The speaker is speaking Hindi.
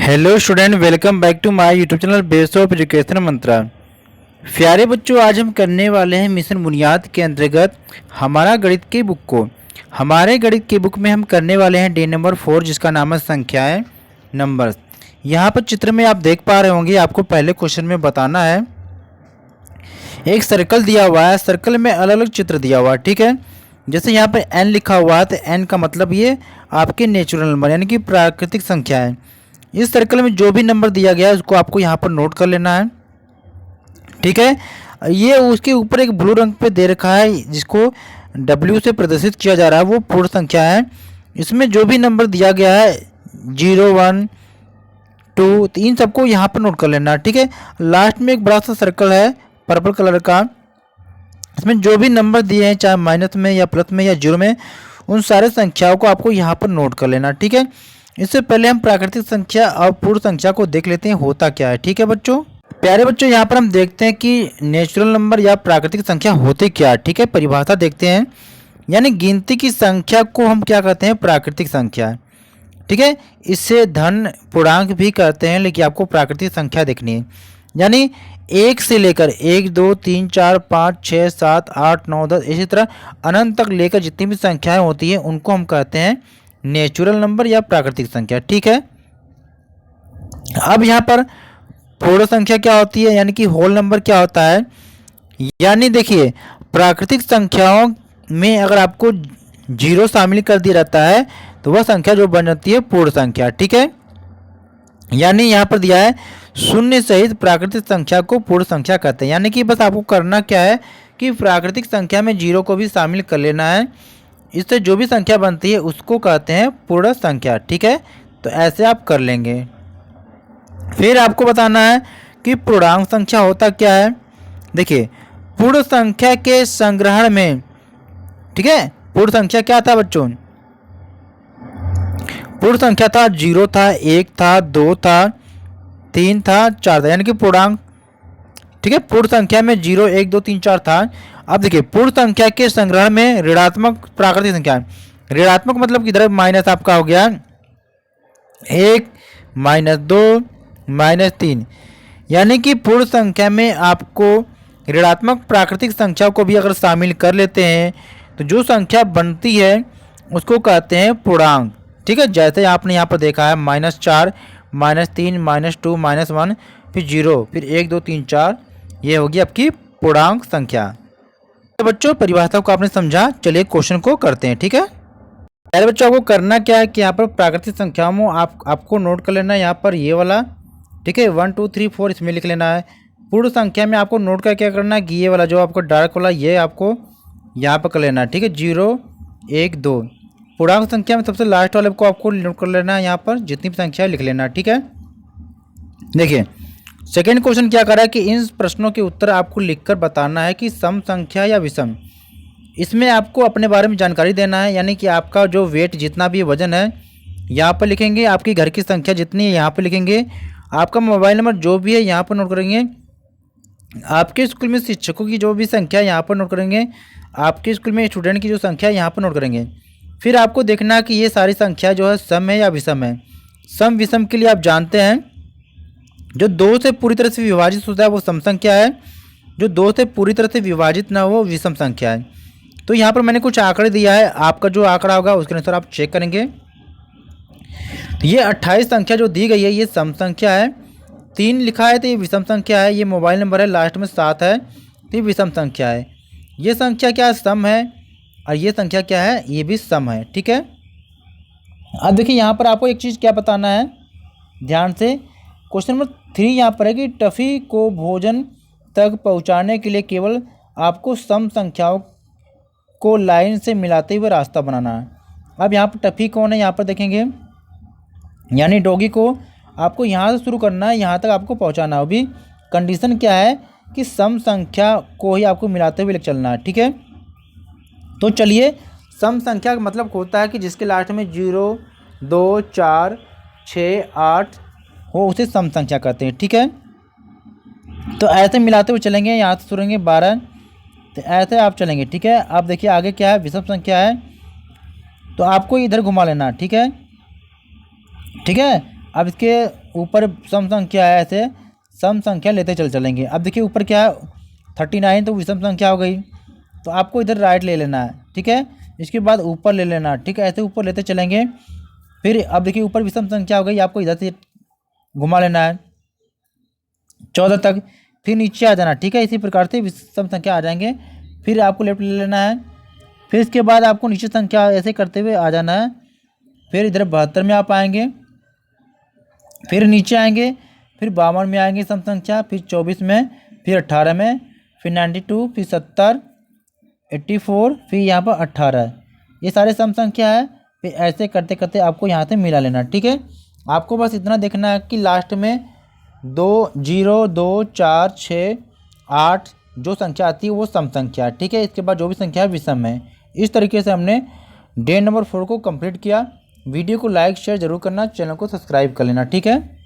Hello student, welcome back to my YouTube channel Base of Education Mantra. प्यारे बच्चों, आज हम करने वाले हैं मिशन बुनियाद के अंतर्गत हमारा गणित की बुक को। हमारे गणित की बुक में हम करने वाले हैं डे नंबर 4, जिसका नाम है संख्याएं नंबर्स। यहाँ पर चित्र में आप देख पा रहे होंगे, आपको पहले क्वेश्चन में बताना है। एक सर्कल दिया हुआ है, सर्कल में अलग अलग चित्र दिया हुआ है, ठीक है। जैसे यहाँ पर n लिखा हुआ है तो n का मतलब ये आपके नेचुरल नंबर यानी कि प्राकृतिक संख्या है। इस सर्कल में जो भी नंबर दिया गया है उसको आपको यहाँ पर नोट कर लेना है, ठीक है। ये उसके ऊपर एक ब्लू रंग पे दे रखा है, जिसको W से प्रदर्शित किया जा रहा है, वो पूर्ण संख्या है। इसमें जो भी नंबर दिया गया है 0, 1, 2, इन सबको यहाँ पर नोट कर लेना है, ठीक है। लास्ट में एक बड़ा सा सर्कल है पर्पल कलर का, इसमें जो भी नंबर दिए हैं चाहे माइनस में या प्लस में या जीरो में, उन सारे संख्याओं को आपको यहाँ पर नोट कर लेना, ठीक है। इससे पहले हम प्राकृतिक संख्या और पूर्ण संख्या को देख लेते हैं होता क्या है, ठीक है बच्चों। प्यारे बच्चों, यहाँ पर हम देखते हैं कि नेचुरल नंबर या प्राकृतिक संख्या होते क्या है, ठीक है। परिभाषा देखते हैं, यानी गिनती की संख्या को हम क्या कहते हैं, प्राकृतिक संख्या, ठीक है। इससे धन पूर्णांक भी कहते हैं, लेकिन आपको प्राकृतिक संख्या देखनी है। यानी 1 से लेकर 1, 2, 3, 4, 5, 6, 7, 8, 9, 10 इसी तरह अनंत तक लेकर जितनी भी संख्याएं होती हैं उनको हम कहते हैं नेचुरल नंबर या प्राकृतिक संख्या, ठीक है। अब यहाँ पर पूर्ण संख्या क्या होती है, यानी कि होल नंबर क्या होता है। यानी देखिए, प्राकृतिक संख्याओं में अगर आपको 0 शामिल कर दिया जाता है तो वह संख्या जो बन जाती है पूर्ण संख्या, ठीक है। यानी यहाँ पर दिया है शून्य सहित प्राकृतिक संख्या को पूर्ण संख्या कहते हैं। यानी कि बस आपको करना क्या है कि प्राकृतिक संख्या में 0 को भी शामिल कर लेना है, इससे जो भी संख्या बनती है उसको कहते हैं पूर्ण संख्या, ठीक है। तो ऐसे आप कर लेंगे। फिर आपको बताना है कि पूर्णांक संख्या होता क्या है। देखिए, पूर्ण संख्या के संग्रहण में, ठीक है, पूर्ण संख्या क्या था बच्चों, पूर्ण संख्या था 0 था, 1 था, 2 था, 3 था, 4 था, यानी कि पूर्णांक, ठीक है। पूर्ण संख्या में 0, 1, 2, 3, 4 था। अब देखिए, पूर्ण संख्या के संग्रहण में ऋणात्मक प्राकृतिक संख्या, ऋणात्मक मतलब कि इधर माइनस आपका हो गया 1, -2, -3, यानी कि पूर्ण संख्या में आपको ऋणात्मक प्राकृतिक संख्या को भी अगर शामिल कर लेते हैं तो जो संख्या बनती है उसको कहते हैं पूर्णांक, ठीक है। जैसे आपने यहाँ पर देखा है -4, -3, -2, -1, फिर 0, फिर 1, 2, 3, 4, ये होगी आपकी पूर्णांक संख्या। तो बच्चों, परिभाषा को आपने समझा, चलिए क्वेश्चन को करते हैं, ठीक है। पहले बच्चों आपको करना क्या है कि यहाँ पर प्राकृतिक संख्याओं में आपको नोट कर लेना है यहाँ पर ये वाला, ठीक है। 1, 2, 3, 4 इसमें लिख लेना है। पूर्ण संख्या में आपको नोट कर क्या करना है कि ये वाला जो आपको डार्क वाला ये आपको यहाँ पर कर लेना है, ठीक है। 0, 1, 2 पूर्णांक संख्या में सबसे लास्ट वाले को आपको नोट कर लेना है, यहाँ पर जितनी भी संख्या लिख लेना है, ठीक है। देखिए, सेकेंड क्वेश्चन क्या कर रहा है कि इन प्रश्नों के उत्तर आपको लिखकर बताना है कि सम संख्या या विषम। इसमें आपको अपने बारे में जानकारी देना है, यानी कि आपका जो वेट जितना भी वजन है यहाँ पर लिखेंगे, आपकी घर की संख्या जितनी है यहाँ पर लिखेंगे, आपका मोबाइल नंबर जो भी है यहाँ पर नोट करेंगे, आपके स्कूल में शिक्षकों की जो भी संख्या यहाँ पर नोट करेंगे, आपके स्कूल में स्टूडेंट की जो संख्या यहाँ पर नोट करेंगे। फिर आपको देखना है कि ये सारी संख्या जो है सम है या विषम है। सम विषम के लिए आप जानते हैं, जो 2 से पूरी तरह से विभाजित होता है वो सम संख्या है, जो 2 से पूरी तरह से विभाजित ना हो विषम संख्या है। तो यहाँ पर मैंने कुछ आंकड़े दिया है, आपका जो आंकड़ा होगा उसके अनुसार आप चेक करेंगे। तो ये 28 संख्या जो दी गई है ये सम संख्या है, 3 लिखा है तो ये विषम संख्या है, ये मोबाइल नंबर है, लास्ट में 7 है तो ये विषम संख्या है। ये संख्या क्या है, सम है, और ये संख्या क्या है, ये भी सम है, ठीक है। अब देखिए, यहाँ पर आपको एक चीज़ क्या बताना है ध्यान से। क्वेश्चन नंबर 3 यहाँ पर है कि टफ़ी को भोजन तक पहुँचाने के लिए केवल आपको सम संख्याओं को लाइन से मिलाते हुए रास्ता बनाना है। अब यहाँ पर टफ़ी कौन है, यहाँ पर देखेंगे, यानी डॉगी को आपको यहाँ से शुरू करना है, यहाँ तक आपको पहुँचाना है। अभी कंडीशन क्या है कि सम संख्या को ही आपको मिलाते हुए लेकर चलना है, ठीक है। तो चलिए, सम संख्या का मतलब होता है कि जिसके लास्ट में 0, 2, 4, 6, 8 हो उसे सम संख्या कहते हैं, ठीक है। तो ऐसे मिलाते हुए चलेंगे, यहाँ से शुरू होंगे 12, तो ऐसे आप चलेंगे, ठीक है। अब देखिए आगे क्या है, विषम संख्या है, तो आपको इधर घुमा लेना, ठीक है, ठीक है। अब इसके ऊपर सम संख्या है, ऐसे सम संख्या लेते चलेंगे। अब देखिए ऊपर क्या है 39, तो विषम संख्या हो गई, तो आपको इधर राइट ले लेना है, ठीक है। इसके बाद ऊपर ले लेना, ठीक है, ऐसे ऊपर लेते चलेंगे। फिर अब देखिए ऊपर विषम संख्या हो गई, आपको इधर से घुमा लेना है 14 तक, फिर नीचे आ जाना, ठीक है। इसी प्रकार से विषम संख्या आ जाएंगे, फिर आपको लेफ्ट ले लेना है। फिर इसके बाद आपको नीचे संख्या ऐसे करते हुए आ जाना है, फिर इधर 72 में आप आएंगे, फिर नीचे आएंगे, फिर 52 में आएंगे सम संख्या, फिर 24 में, फिर 18 में, फिर 92, फिर 70, 84, फिर यहाँ पर 18। ये सारे सम संख्या है। फिर ऐसे करते करते आपको यहाँ से मिला लेना, ठीक है। आपको बस इतना देखना है कि लास्ट में 2 0 2 4 6 8 जो संख्या आती है वो सम संख्या है, ठीक है। इसके बाद जो भी संख्या है विषम है। इस तरीके से हमने डे नंबर 4 को कंप्लीट किया। वीडियो को लाइक शेयर जरूर करना, चैनल को सब्सक्राइब कर लेना, ठीक है।